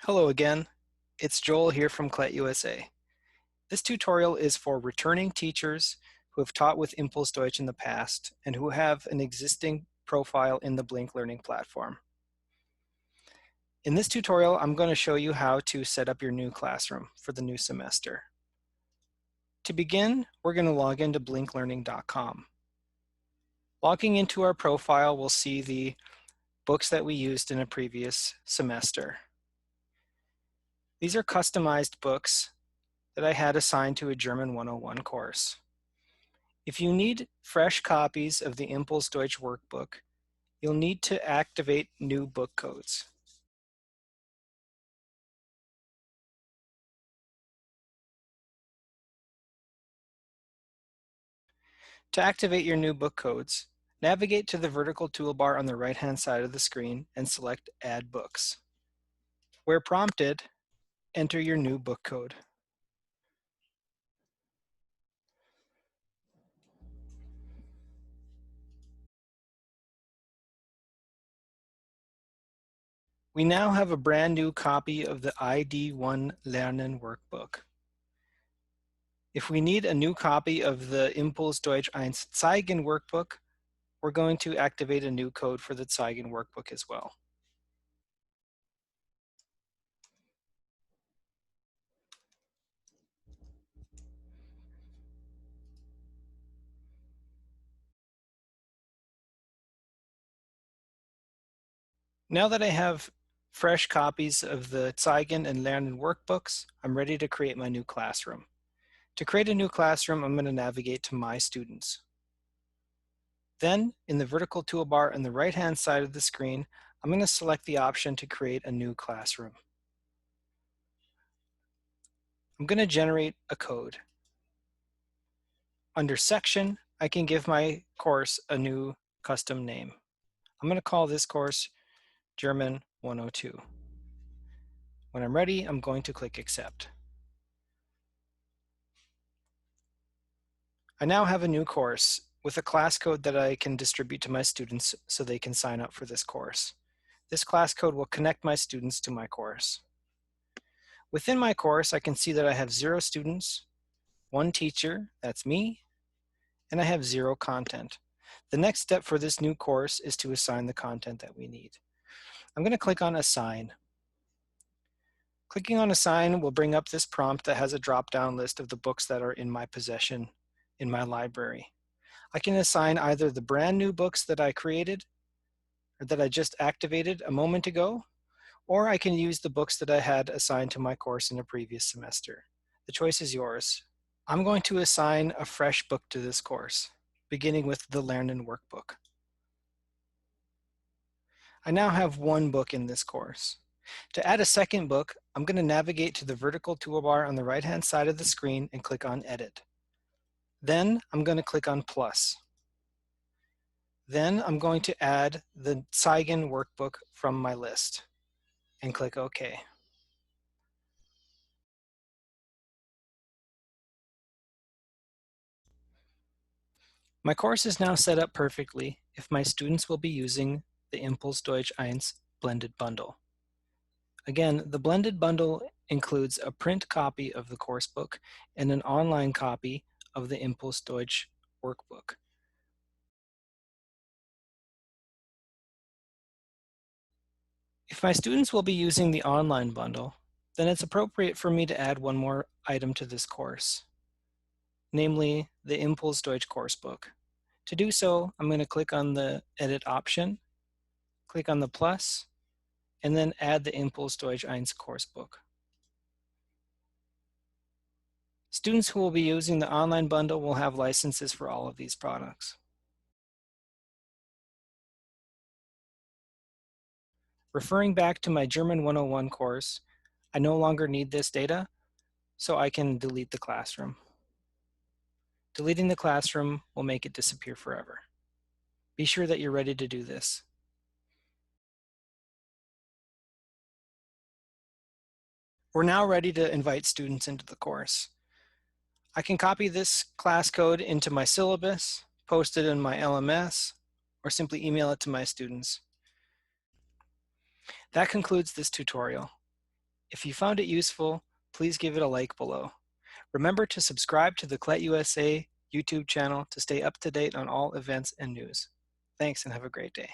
Hello again, it's Joel here from CLET USA. This tutorial is for returning teachers who have taught with Impuls Deutsch in the past and who have an existing profile in the Blink Learning platform. In this tutorial, I'm going to show you how to set up your new classroom for the new semester. To begin, we're going to log into blinklearning.com. Logging into our profile, we'll see the books that we used in a previous semester. These are customized books that I had assigned to a German 101 course. If you need fresh copies of the Impuls Deutsch workbook, you'll need to activate new book codes. To activate your new book codes, navigate to the vertical toolbar on the right-hand side of the screen and select Add Books. Where prompted, enter your new book code. We now have a brand new copy of the ID1 Lernen workbook. If we need a new copy of the Impuls Deutsch 1 Zeigen workbook, we're going to activate a new code for the Zeigen workbook as well. Now that I have fresh copies of the Zeigen and Lernen workbooks, I'm ready to create my new classroom. To create a new classroom, I'm going to navigate to My Students. Then, in the vertical toolbar on the right-hand side of the screen, I'm going to select the option to create a new classroom. I'm going to generate a code. Under Section, I can give my course a new custom name. I'm going to call this course German 102. When I'm ready, I'm going to click Accept. I now have a new course with a class code that I can distribute to my students so they can sign up for this course. This class code will connect my students to my course. Within my course, I can see that I have 0 students, 1 teacher, that's me, and I have 0 content. The next step for this new course is to assign the content that we need. I'm going to click on Assign. Clicking on Assign will bring up this prompt that has a drop-down list of the books that are in my possession in my library. I can assign either the brand new books that I created or that I just activated a moment ago, or I can use the books that I had assigned to my course in a previous semester. The choice is yours. I'm going to assign a fresh book to this course, beginning with the Lernen workbook. I now have 1 book in this course. To add a second book, I'm going to navigate to the vertical toolbar on the right-hand side of the screen and click on Edit. Then I'm going to click on Plus. Then I'm going to add the Zeigen workbook from my list and click OK. My course is now set up perfectly if my students will be using the Impuls Deutsch 1 blended bundle. Again, the blended bundle includes a print copy of the course book and an online copy of the Impuls Deutsch workbook. If my students will be using the online bundle, then it's appropriate for me to add one more item to this course, namely the Impuls Deutsch coursebook. To do so, I'm going to click on the Edit option, click on the plus, and then add the Impuls Deutsch 1 coursebook. Students who will be using the online bundle will have licenses for all of these products. Referring back to my German 101 course, I no longer need this data, so I can delete the classroom. Deleting the classroom will make it disappear forever. Be sure that you're ready to do this. We're now ready to invite students into the course. I can copy this class code into my syllabus, post it in my LMS, or simply email it to my students. That concludes this tutorial. If you found it useful, please give it a like below. Remember to subscribe to the Clet USA YouTube channel to stay up to date on all events and news. Thanks and have a great day.